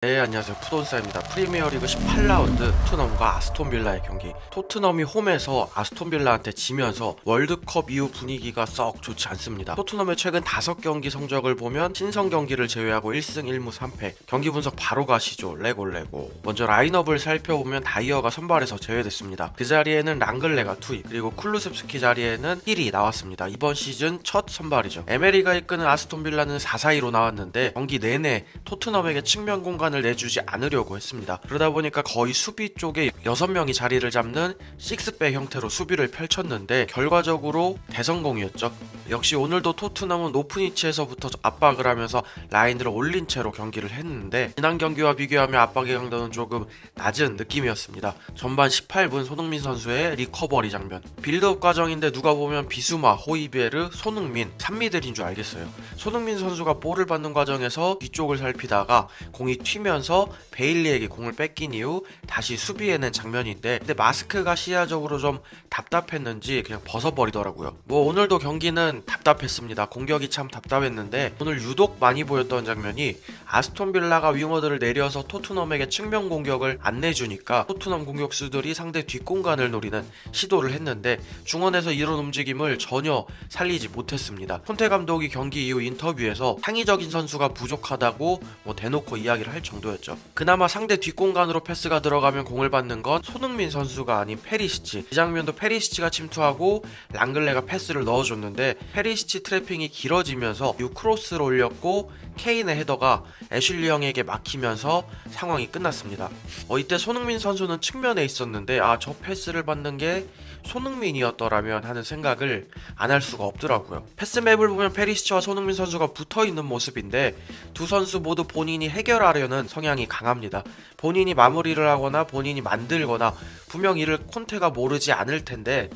네, 안녕하세요. 푸돈사입니다. 프리미어리그 18라운드 토트넘과 아스톤빌라의 경기. 토트넘이 홈에서 아스톤빌라한테 지면서 월드컵 이후 분위기가 썩 좋지 않습니다. 토트넘의 최근 5경기 성적을 보면 신성 경기를 제외하고 1승 1무 3패. 경기 분석 바로 가시죠. 레고. 먼저 라인업을 살펴보면 다이어가 선발에서 제외됐습니다. 그 자리에는 랑글레가 투입, 그리고 쿨루셉스키 자리에는 힐이 나왔습니다. 이번 시즌 첫 선발이죠. 에메리가 이끄는 아스톤빌라는 4-4-2로 나왔는데 경기 내내 토트넘에게 측면 공간 을 내주지 않으려고 했습니다. 그러다 보니까 거의 수비 쪽에 6명이 자리를 잡는 식스백 형태로 수비를 펼쳤는데 결과적으로 대성공이었죠. 역시 오늘도 토트넘은 높은 위치에서부터 압박을 하면서 라인들을 올린 채로 경기를 했는데 지난 경기와 비교하면 압박의 강도는 조금 낮은 느낌이었습니다. 전반 18분 손흥민 선수의 리커버리 장면. 빌드업 과정인데 누가 보면 비수마, 호이베르, 손흥민 3미들인 줄 알겠어요. 손흥민 선수가 볼을 받는 과정에서 뒤쪽을 살피다가 공이 튀면서 베일리에게 공을 뺏긴 이후 다시 수비해낸 장면인데, 근데 마스크가 시야적으로 좀 답답했는지 그냥 벗어버리더라고요. 오늘도 경기는 답답했습니다. 공격이 참 답답했는데 오늘 유독 많이 보였던 장면이 아스톤빌라가 윙어들을 내려서 토트넘에게 측면 공격을 안 내주니까 토트넘 공격수들이 상대 뒷공간을 노리는 시도를 했는데 중원에서 이런 움직임을 전혀 살리지 못했습니다. 콘테 감독이 경기 이후 인터뷰에서 창의적인 선수가 부족하다고 대놓고 이야기를 할 정도였죠. 그나마 상대 뒷공간으로 패스가 들어가면 공을 받는 건 손흥민 선수가 아닌 페리시치. 이 장면도 페리시치가 침투하고 랑글레가 패스를 넣어줬는데 페리시치 트래핑이 길어지면서 크로스를 올렸고 케인의 헤더가 애슐리 형에게 막히면서 상황이 끝났습니다. 이때 손흥민 선수는 측면에 있었는데 저 패스를 받는 게 손흥민이었더라면 하는 생각을 안 할 수가 없더라고요. 패스맵을 보면 페리시치와 손흥민 선수가 붙어있는 모습인데 두 선수 모두 본인이 해결하려는 성향이 강합니다. 본인이 마무리를 하거나 본인이 만들거나 분명 이를 콘테가 모르지 않을 텐데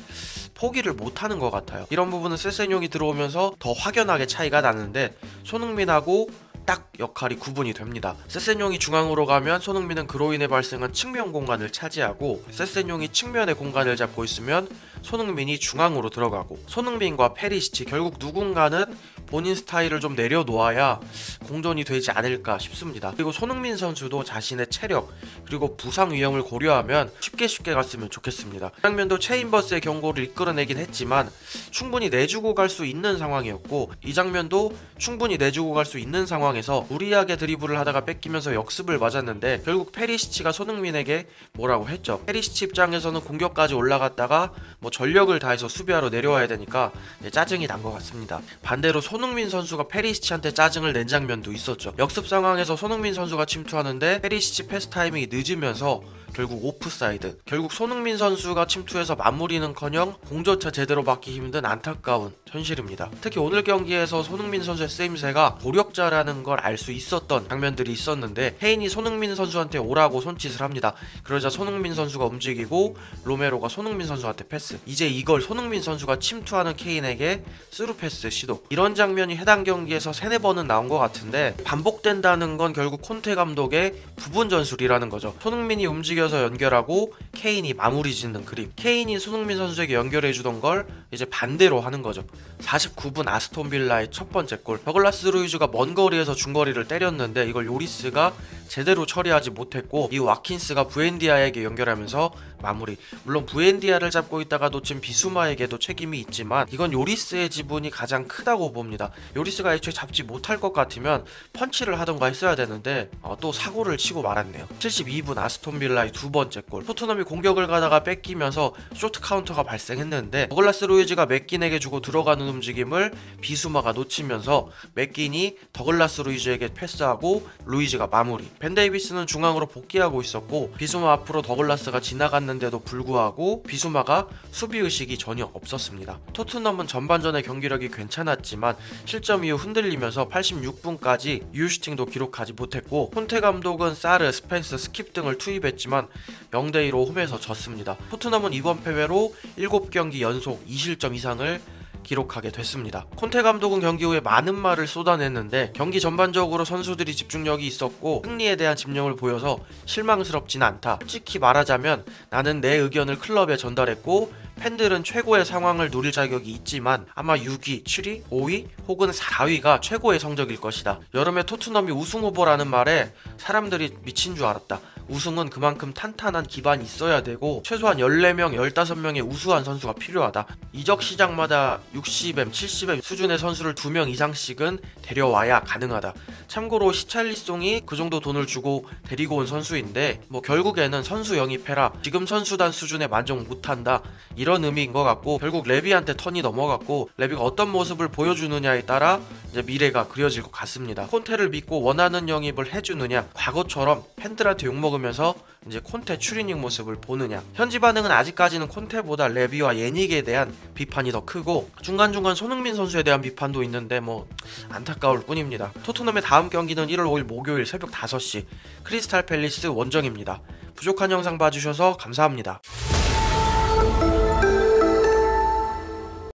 포기를 못하는 것 같아요. 이런 부분은 세세뇽이 들어오면서 더 확연하게 차이가 나는데 손흥민하고 딱 역할이 구분이 됩니다. 세세뇽이 중앙으로 가면 손흥민은 그로 인해 발생한 측면 공간을 차지하고, 세세뇽이 측면의 공간을 잡고 있으면 손흥민이 중앙으로 들어가고, 손흥민과 페리시치 결국 누군가는 본인 스타일을 좀 내려놓아야 공존이 되지 않을까 싶습니다. 그리고 손흥민 선수도 자신의 체력 그리고 부상 위험을 고려하면 쉽게 갔으면 좋겠습니다. 이 장면도 체인버스의 경고를 이끌어내긴 했지만 충분히 내주고 갈 수 있는 상황이었고, 이 장면도 충분히 내주고 갈 수 있는 상황에서 무리하게 드리블을 하다가 뺏기면서 역습을 맞았는데 결국 페리시치가 손흥민에게 뭐라고 했죠. 페리시치 입장에서는 공격까지 올라갔다가 전력을 다해서 수비하러 내려와야 되니까 짜증이 난 것 같습니다. 반대로 손흥민 선수가 페리시치한테 짜증을 낸 장면도 있었죠. 역습 상황에서 손흥민 선수가 침투하는데 페리시치 패스 타이밍이 늦으면서 결국 오프사이드. 결국 손흥민 선수가 침투해서 마무리는커녕 공조차 제대로 받기 힘든 안타까운 현실입니다. 특히 오늘 경기에서 손흥민 선수의 쓰임새가 고력자라는 걸 알 수 있었던 장면들이 있었는데 케인이 손흥민 선수한테 오라고 손짓을 합니다. 그러자 손흥민 선수가 움직이고 로메로가 손흥민 선수한테 패스. 이제 이걸 손흥민 선수가 침투하는 케인에게 스루 패스 시도. 이런 장면이 해당 경기에서 3-4번은 나온 것 같은데 반복된다는 건 결국 콘테 감독의 부분 전술이라는 거죠. 손흥민이 움직여서 연결하고 케인이 마무리 짓는 그림. 케인이 손흥민 선수에게 연결해주던 걸 이제 반대로 하는 거죠. 49분 아스톤빌라의 첫 번째 골. 더글라스 루이즈가 먼 거리에서 중거리를 때렸는데 이걸 요리스가 제대로 처리하지 못했고, 이 와킨스가 부엔디아에게 연결하면서 마무리. 물론 부엔디아를 잡고 있다가 놓친 비수마에게도 책임이 있지만 이건 요리스의 지분이 가장 크다고 봅니다. 요리스가 애초에 잡지 못할 것 같으면 펀치를 하던가 했어야 되는데 또 사고를 치고 말았네요. 72분 아스톤빌라의 두 번째 골. 토트넘이 공격을 가다가 뺏기면서 쇼트 카운터가 발생했는데 더글라스 루이즈가 맥긴에게 주고 들어가는 움직임을 비수마가 놓치면서 맥긴이 더글라스 루이즈에게 패스하고 루이즈가 마무리. 벤 데이비스는 중앙으로 복귀하고 있었고 비수마 앞으로 더글라스가 지나갔는데도 불구하고 비수마가 수비의식이 전혀 없었습니다. 토트넘은 전반전의 경기력이 괜찮았지만 실점 이후 흔들리면서 86분까지 유슈팅도 기록하지 못했고, 콘테 감독은 사르, 스펜스, 스킵 등을 투입했지만 0-2로 홈에서 졌습니다. 토트넘은 이번 패배로 7경기 연속 2실점 이상을 기록하게 됐습니다. 콘테 감독은 경기 후에 많은 말을 쏟아냈는데 경기 전반적으로 선수들이 집중력이 있었고 승리에 대한 집념을 보여서 실망스럽진 않다. 솔직히 말하자면 나는 내 의견을 클럽에 전달했고 팬들은 최고의 상황을 누릴 자격이 있지만 아마 6위, 7위, 5위 혹은 4위가 최고의 성적일 것이다. 여름에 토트넘이 우승 후보라는 말에 사람들이 미친 줄 알았다. 우승은 그만큼 탄탄한 기반이 있어야 되고 최소한 14명, 15명의 우수한 선수가 필요하다. 이적 시장마다 60M, 70M 수준의 선수를 2명 이상씩은 데려와야 가능하다. 참고로 시찰리송이 그 정도 돈을 주고 데리고 온 선수인데 결국에는 선수 영입해라, 지금 선수단 수준에 만족 못한다, 이런 의미인 것 같고, 결국 레비한테 턴이 넘어갔고 레비가 어떤 모습을 보여주느냐에 따라 이제 미래가 그려질 것 같습니다. 콘테를 믿고 원하는 영입을 해주느냐, 과거처럼 팬들한테 욕먹으면서 이제 콘테 추리닝 모습을 보느냐. 현지 반응은 아직까지는 콘테보다 레비와 예닉에 대한 비판이 더 크고 중간중간 손흥민 선수에 대한 비판도 있는데 안타까울 뿐입니다. 토트넘의 다음 경기는 1월 5일 목요일 새벽 5시 크리스탈 팰리스 원정입니다. 부족한 영상 봐주셔서 감사합니다.